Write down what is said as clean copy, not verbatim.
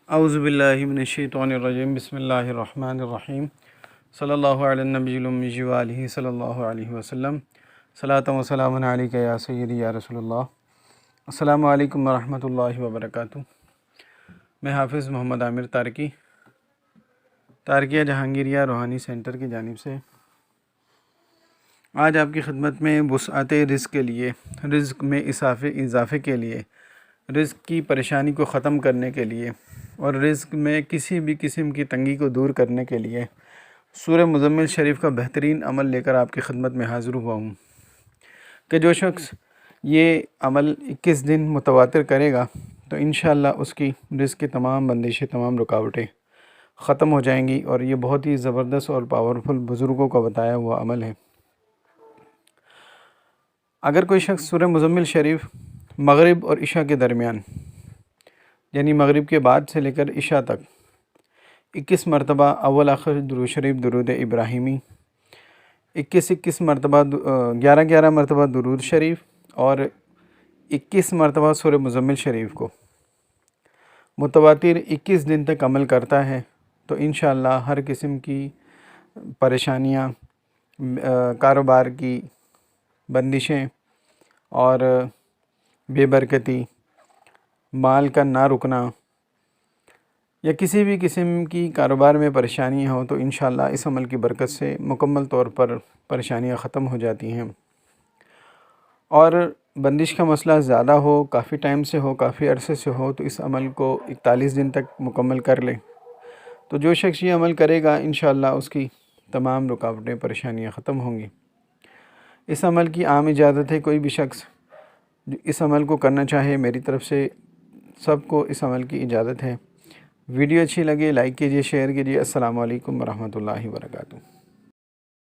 औज़ुबिल्लाहि मिनश्शैतानिर्रजीम बिस्मिल्लाहिर्रहमानिर्रहीम सल्लल्लाहु अला नबिय्यिल उम्मी व आलिहि सल्लल्लाहु अलैहि वसल्लम सलातु व सलामुन अलैका या सय्यदी या रसूलल्लाह। अस्सलामु अलैकुम व रहमतुल्लाहि व बरकातुहू। मैं हाफ़िज़ मोहम्मद आमिर तारकिया जहांगीरिया रूहानी सेंटर की जानिब से आज आपकी खिदमत में वुसअते रिज़्क़ के लिए, रिज़्क़ में इज़ाफ़े के लिए, रिज़्क़ की परेशानी को ख़त्म करने के लिए और रिज़्क़ में किसी भी किस्म की तंगी को दूर करने के लिए सूरह मुज़म्मिल शरीफ का बेहतरीन अमल लेकर आपकी खिदमत में हाज़िर हुआ हूँ कि जो शख्स ये अमल 21 दिन मुतवातिर करेगा तो इंशाअल्लाह उसकी रिज़्क़ की तमाम बंदिशें, तमाम रुकावटें ख़त्म हो जाएंगी। और ये बहुत ही ज़बरदस्त और पावरफुल बुज़ुर्गों का बताया हुआ अमल है। अगर कोई शख्स सूरह मुज़म्मिल शरीफ मग़रिब और इशा के दरमियान, यानी मग़रिब के बाद से लेकर इशा तक 21 मरतबा अव्वल आखिर दुरूद शरीफ दुरूद इब्राहिमी, 21 मरतबा 11 मरतबा दुरूद शरीफ और 21 मरतबा सूरह मुज़म्मिल शरीफ को मुतवातिर 21 दिन तक अमल करता है तो इंशाअल्लाह हर किस्म की परेशानियाँ, कारोबार की बंदिशें और बेबरकती, माल का ना रुकना या किसी भी किस्म की कारोबार में परेशानियाँ हो तो इंशाअल्लाह इस अमल की बरकत से मुकम्मल तौर पर परेशानियाँ ख़त्म हो जाती हैं। और बंदिश का मसला ज़्यादा हो, काफ़ी टाइम से हो, काफ़ी अरसे से हो तो इस अमल को 41 दिन तक मुकम्मल कर ले तो जो शख्स ये अमल करेगा इंशाअल्लाह उसकी तमाम रुकावटें, परेशानियाँ ख़त्म होंगी। इस अमल की आम इजाज़त है। कोई भी शख्स इस अमल को करना चाहे, मेरी तरफ़ से सबको इस अमल की इजाज़त है। वीडियो अच्छी लगे लाइक कीजिए, शेयर कीजिए। अस्सलामु अलैकुम व रहमतुल्लाहि व बरकातुहू।